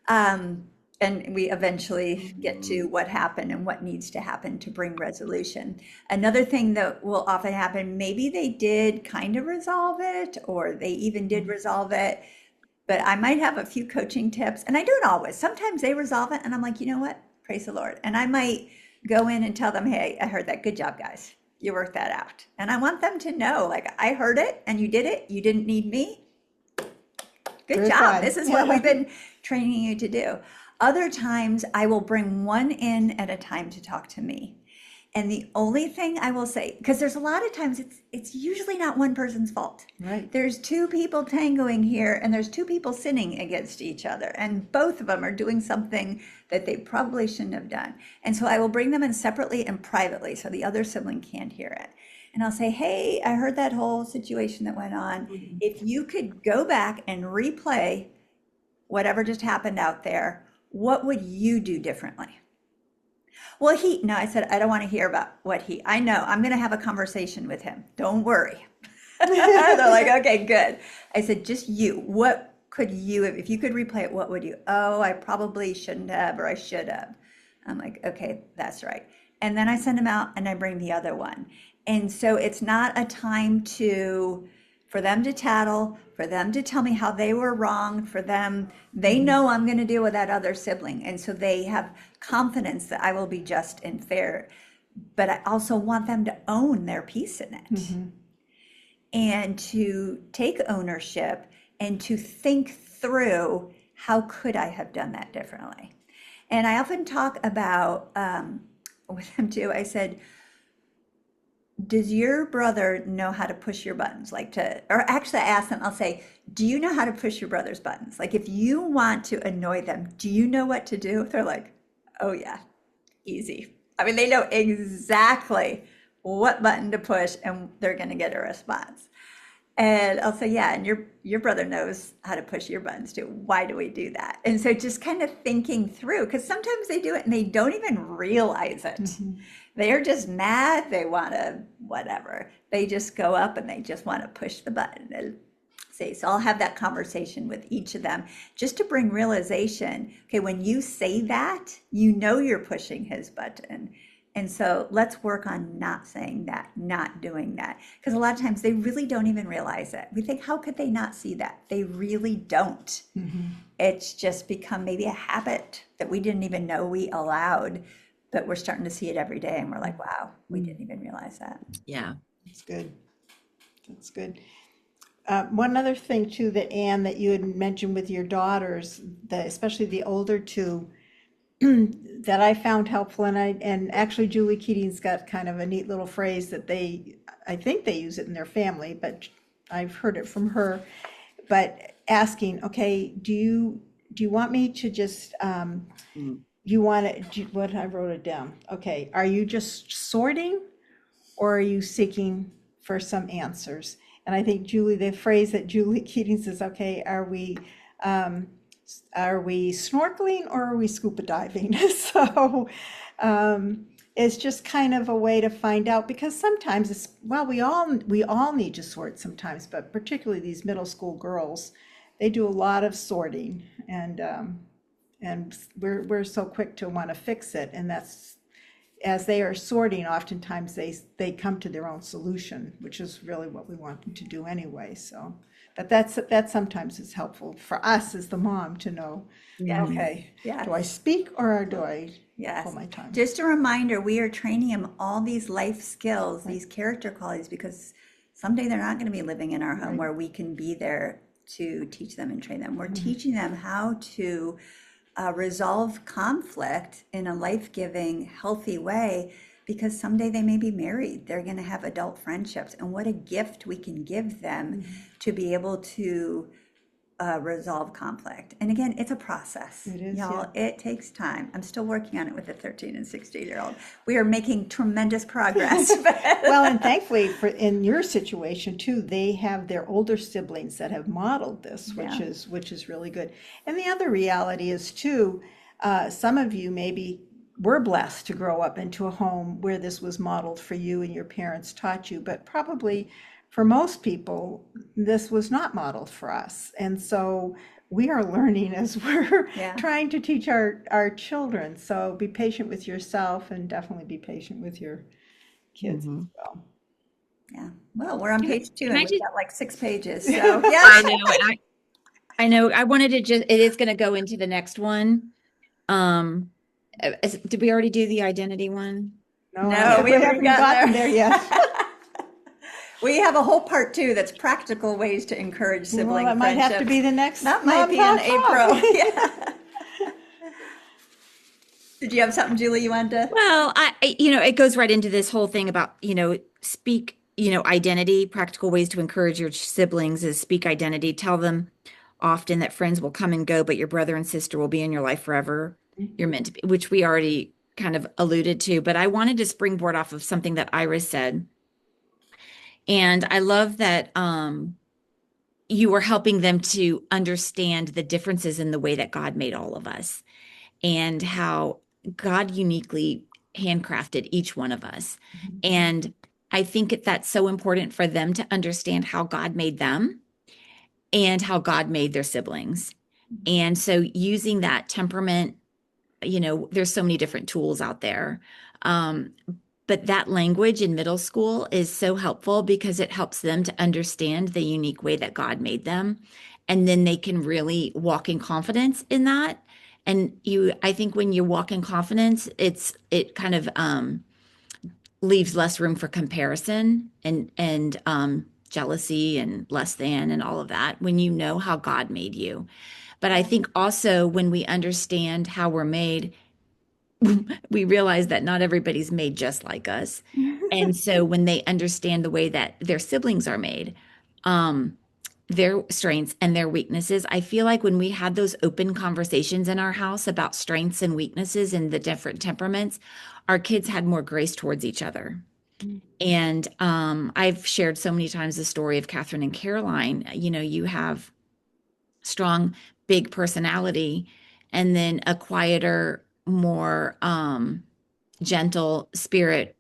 And we eventually get to what happened and what needs to happen to bring resolution. Another thing that will often happen, maybe they did kind of resolve it, or they even did resolve it, but I might have a few coaching tips, and I don't always. Sometimes they resolve it, and I'm like, you know what? Praise the Lord. And I might go in and tell them, hey, I heard that. Good job, guys. You worked that out. And I want them to know, like, I heard it, and you did it. You didn't need me. Good Very job. fun. This is what we've been training you to do. Other times I will bring one in at a time to talk to me. And the only thing I will say, because there's a lot of times it's usually not one person's fault. Right. There's two people tangoing here and there's two people sinning against each other. And both of them are doing something that they probably shouldn't have done. And so I will bring them in separately and privately so the other sibling can't hear it. And I'll say, hey, I heard that whole situation that went on. If you could go back and replay whatever just happened out there, what would you do differently? Well, no, I said, I don't want to hear about I know, I'm going to have a conversation with him. Don't worry. They're like, okay, good. I said, just you, what could you, if you could replay it, what would you? Oh, I probably shouldn't have, or I should have. I'm like, okay, that's right. And then I send him out and I bring the other one. And so it's not a time for them to tattle, for them to tell me how they were wrong, they know I'm going to deal with that other sibling. And so they have confidence that I will be just and fair. But I also want them to own their piece in it and to take ownership and to think through how could I have done that differently. And I often talk about with them too. I said, does your brother know how to push your buttons? Or actually I ask them, I'll say, do you know how to push your brother's buttons? Like if you want to annoy them, do you know what to do? They're like, oh yeah, easy. I mean, they know exactly what button to push and they're going to get a response. And I'll say, yeah, and your brother knows how to push your buttons too. Why do we do that? And so just kind of thinking through, because sometimes they do it and they don't even realize it. They're just mad. They want to, whatever. They just go up and they just want to push the button. And say, so I'll have that conversation with each of them just to bring realization. Okay, when you say that, you know you're pushing his button. And so let's work on not saying that, not doing that. Because a lot of times they really don't even realize it. We think, how could they not see that? They really don't. It's just become maybe a habit that we didn't even know we allowed, but we're starting to see it every day. And we're like, wow, we didn't even realize that. Yeah. That's good. That's good. One other thing too, that Anne, that you had mentioned with your daughters, especially the older two, that I found helpful, and actually Julie Keating's got kind of a neat little phrase that I think they use it in their family, but I've heard it from her. But asking, okay, do you want me to just you want it? What I wrote it down. Okay, are you just sorting, or are you seeking for some answers? And I think Julie, the phrase that Julie Keating says, okay, um, are we snorkeling or are we scuba diving? So it's just kind of a way to find out, because sometimes it's, well, we all need to sort sometimes, but particularly these middle school girls, they do a lot of sorting, and we're so quick to want to fix it, and that's, as they are sorting, oftentimes they come to their own solution, which is really what we want them to do anyway. So, but that sometimes is helpful for us as the mom to know, Yes. okay, Yes. do I speak or do I Yes. hold my tongue? Just a reminder, we are training them all these life skills, these character qualities, because someday they're not going to be living in our home where we can be there to teach them and train them. We're teaching them how to resolve conflict in a life-giving, healthy way, because someday they may be married. They're going to have adult friendships, and what a gift we can give them to be able to resolve conflict. And again, it's a process. It is, Y'all, it takes time. I'm still working on it with a 13 and 16-year-old. We are making tremendous progress. Well, and thankfully in your situation too, they have their older siblings that have modeled this, which is really good. And the other reality is too, some of you maybe were blessed to grow up into a home where this was modeled for you and your parents taught you, but probably for most people, this was not modeled for us. And so we are learning as we're trying to teach our children. So be patient with yourself, and definitely be patient with your kids as well. Yeah. Well, we're on page 2 Can and I we've just- got like 6 pages. So yeah. I know, and I know. I wanted to just. It is going to go into the next one. Did we already do the identity one? No, we haven't gotten there yet. We have a whole part 2 that's practical ways to encourage sibling Well, that might have to friendships. be the next. That might be in Talk. April. Yeah. Did you have something, Julie, you wanted to? Well, it goes right into this whole thing about, speak, identity, practical ways to encourage your siblings is speak identity. Tell them often that friends will come and go, but your brother and sister will be in your life forever. You're meant to be, which we already kind of alluded to, but I wanted to springboard off of something that Iris said. And I love that you were helping them to understand the differences in the way that God made all of us and how God uniquely handcrafted each one of us. And I think that's so important for them to understand how God made them and how God made their siblings. And so using that temperament, there's so many different tools out there. But that language in middle school is so helpful because it helps them to understand the unique way that God made them. And then they can really walk in confidence in that. And I think when you walk in confidence, it kind of leaves less room for comparison and jealousy and less than and all of that when you know how God made you. But I think also when we understand how we're made, we realize that not everybody's made just like us. And so when they understand the way that their siblings are made, their strengths and their weaknesses, I feel like when we had those open conversations in our house about strengths and weaknesses and the different temperaments, our kids had more grace towards each other. And I've shared so many times the story of Catherine and Caroline. You have strong, big personality, and then a quieter, more gentle spirit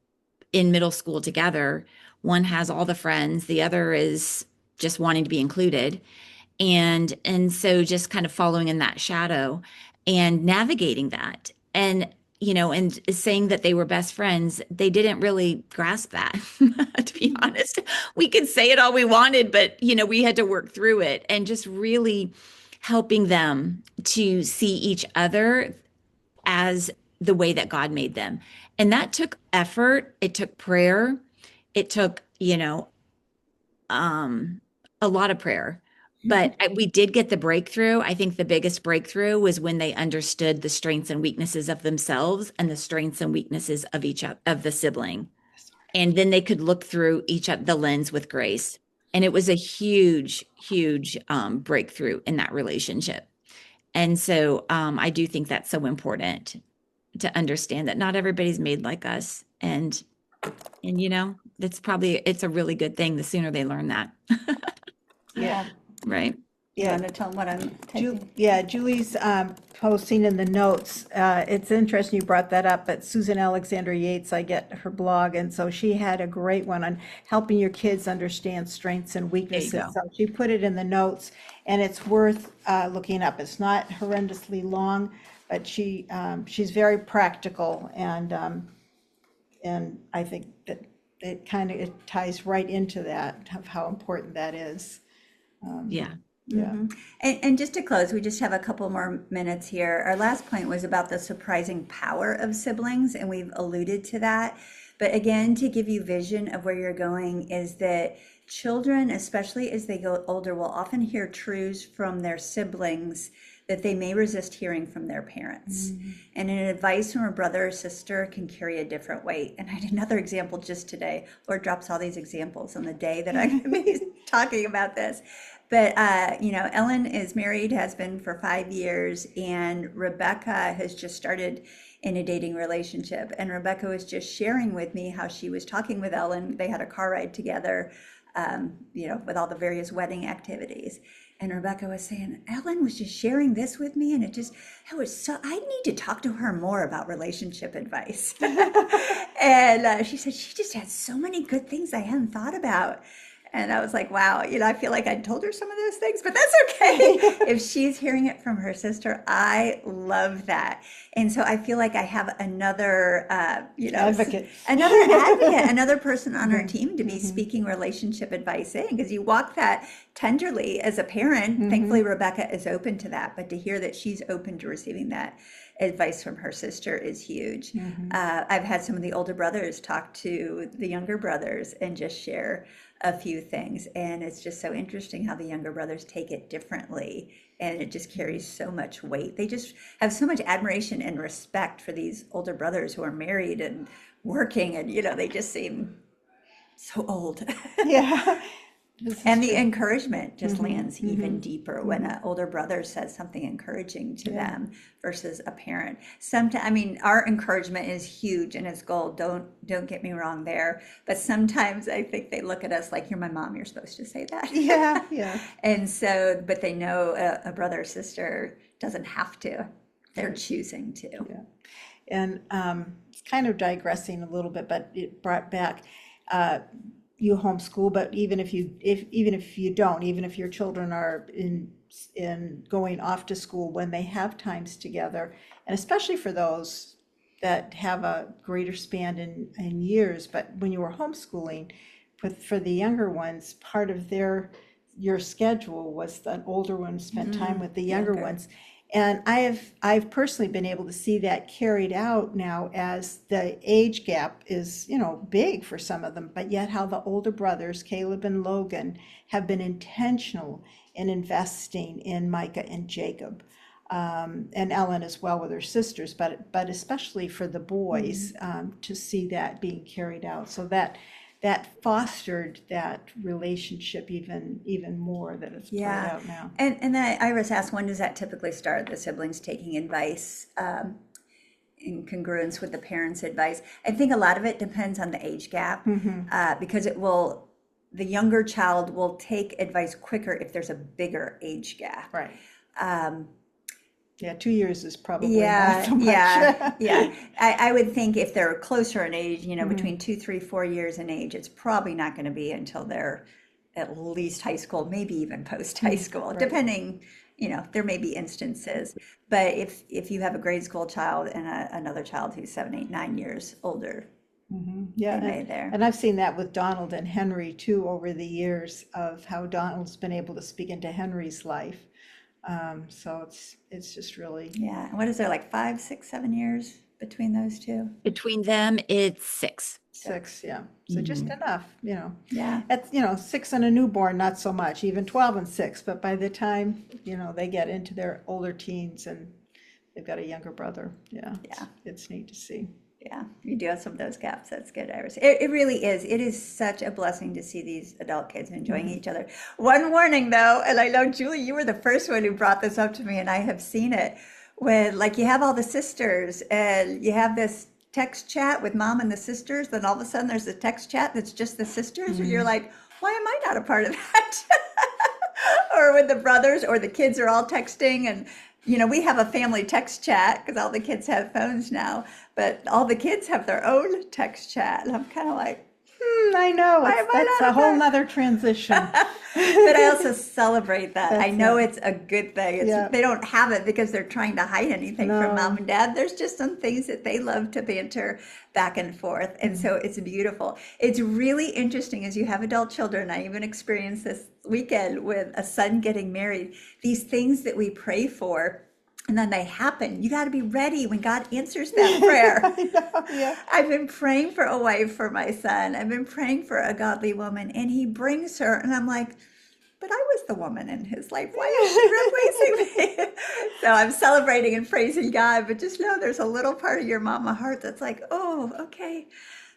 in middle school together. One has all the friends, the other is just wanting to be included. And so just kind of following in that shadow and navigating that. And saying that they were best friends, they didn't really grasp that, to be honest. We could say it all we wanted, but, we had to work through it and just really helping them to see each other as the way that God made them. And that took effort. It took prayer. It took, a lot of prayer. But we did get the breakthrough. I think the biggest breakthrough was when they understood the strengths and weaknesses of themselves and the strengths and weaknesses of of the sibling. And then they could look through the lens with grace. And it was a huge, huge breakthrough in that relationship. And so I do think that's so important to understand that not everybody's made like us. And it's a really good thing the sooner they learn that. Yeah. Right. You Yeah. want to tell them what I'm typing? Yeah, Julie's posting in the notes. It's interesting you brought that up, but Susan Alexander Yates, I get her blog, and so she had a great one on helping your kids understand strengths and weaknesses. go. So she put it in the notes, and it's worth looking up. It's not horrendously long, but she's very practical, and I think that it ties right into that of how important that is. Yeah. Yeah. And just to close, we just have a couple more minutes here. Our last point was about the surprising power of siblings, and we've alluded to that. But again, to give you vision of where you're going is that children, especially as they go older, will often hear truths from their siblings that they may resist hearing from their parents. And an advice from a brother or sister can carry a different weight. And I had another example just today. Lord drops all these examples on the day that I'm going to be talking about this. But, Ellen is married, has been for 5 years, and Rebecca has just started in a dating relationship. And Rebecca was just sharing with me how she was talking with Ellen. They had a car ride together, with all the various wedding activities. And Rebecca was saying, Ellen was just sharing this with me, and I need to talk to her more about relationship advice. And she said, she just had so many good things I hadn't thought about. And I was like, wow, I feel like I told her some of those things, but that's okay. If she's hearing it from her sister, I love that. And so I feel like I have another, Advocate. another person on our team to be speaking relationship advice in, because you walk that tenderly as a parent. Thankfully, Rebecca is open to that, but to hear that she's open to receiving that advice from her sister is huge. I've had some of the older brothers talk to the younger brothers and just share a few things. And it's just so interesting how the younger brothers take it differently. And it just carries so much weight. They just have so much admiration and respect for these older brothers who are married and working. And, they just seem so old. Yeah. This is And the true. encouragement just lands even deeper when an older brother says something encouraging to them versus a parent. Our encouragement is huge and it's gold. Don't get me wrong there. But sometimes I think they look at us like, you're my mom, you're supposed to say that. Yeah. And so, but they know a brother or sister doesn't have to. They're choosing to. Yeah. And it's kind of digressing a little bit, but it brought back you homeschool, but even if you don't, even if your children are in going off to school, when they have times together, and especially for those that have a greater span in years, but when you were homeschooling, for the younger ones, part of your schedule was that older ones spent time with the younger ones. And I've personally been able to see that carried out now as the age gap is, big for some of them, but yet how the older brothers, Caleb and Logan, have been intentional in investing in Micah and Jacob. And Ellen as well with her sisters, but especially for the boys, to see that being carried out. So that fostered that relationship even more that it's played out now. And then Iris asked, when does that typically start, the siblings taking advice in congruence with the parents' advice? I think a lot of it depends on the age gap, because the younger child will take advice quicker if there's a bigger age gap. Right. Yeah, 2 years is probably not so much. Yeah. I would think if they're closer in age, between 2, 3, 4 years in age, it's probably not going to be until they're at least high school, maybe even post high school, depending. There may be instances, but if you have a grade school child and another child who's 7, 8, 9 years older, Yeah, they may there. and I've seen that with Donald and Henry too over the years of how Donald's been able to speak into Henry's life. So it's just really, Yeah. And what is there, like 5, 6, 7 years between those two? Between them, it's 6. 6, yeah. So just enough, Yeah. That's, 6 and a newborn, not so much, even 12 and 6. But by the time, they get into their older teens and they've got a younger brother, Yeah. it's neat to see. Yeah, you do have some of those gaps. That's good, Iris. It really is. It is such a blessing to see these adult kids enjoying each other. One warning though, and I know Julie, you were the first one who brought this up to me, and I have seen it when like you have all the sisters and you have this text chat with mom and the sisters, then all of a sudden there's a text chat that's just the sisters, and you're like, why am I not a part of that? Or with the brothers or the kids are all texting and we have a family text chat because all the kids have phones now, but all the kids have their own text chat. And I'm kind of like, I know, Why am I that's not a a whole part? nother transition. but I also celebrate that. I That's know it. it's a good thing. Yeah. They don't have it because they're trying to hide anything No. from mom and dad. There's just some things that they love to banter back and forth. And so it's beautiful. It's really interesting as you have adult children. I even experienced this weekend with a son getting married. These things that we pray for, and then they happen. You got to be ready when God answers that prayer. I know, yeah. I've been praying for a wife for my son. I've been praying for a godly woman, and he brings her, and I'm like, but I was the woman in his life. Why is she replacing me? So I'm celebrating and praising God, but just know there's a little part of your mama heart that's like, oh, okay,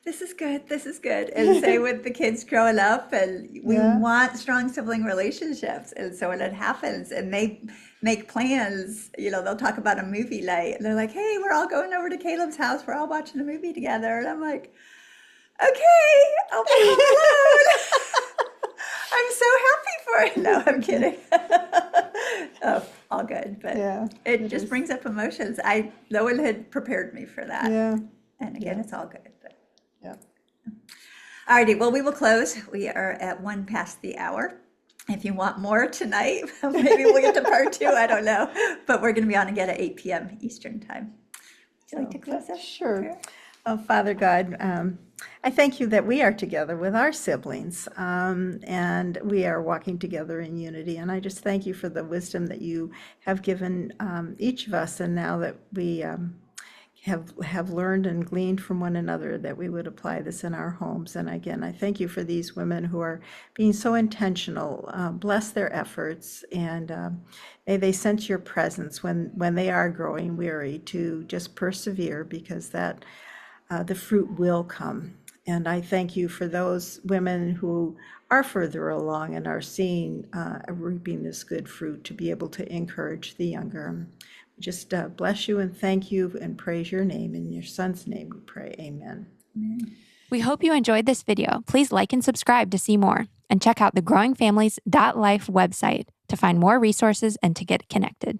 this is good, this is good. And same with the kids growing up, and we Yeah. want strong sibling relationships. And so when it happens and they make plans, they'll talk about a movie night, and they're like, hey, we're all going over to Caleb's house. We're all watching a movie together. And I'm like, okay, I'll be home alone. I'm so happy for it. No, I'm kidding. Oh, all good. But Yeah, it it just is. brings up emotions. No one had prepared me for that. Yeah, And again, Yeah. it's all good. But. yeah. Alrighty, well, we will close. We are at 1 past the hour. If you want more tonight, maybe we'll get to part 2. I don't know. But we're going to be on again at 8 p.m. Eastern time. Would you like to close us? Sure. Oh, Father God, I thank you that we are together with our siblings, and we are walking together in unity. And I just thank you for the wisdom that you have given each of us, and now that we have learned and gleaned from one another, that we would apply this in our homes. And again, I thank you for these women who are being so intentional. Bless their efforts, and may they sense your presence when they are growing weary to just persevere, because that the fruit will come. And I thank you for those women who are further along and are seeing, reaping this good fruit, to be able to encourage the younger. Just bless you and thank you and praise your name. In your son's name we pray, amen. We hope you enjoyed this video. Please like and subscribe to see more, and check out the growingfamilies.life website to find more resources and to get connected.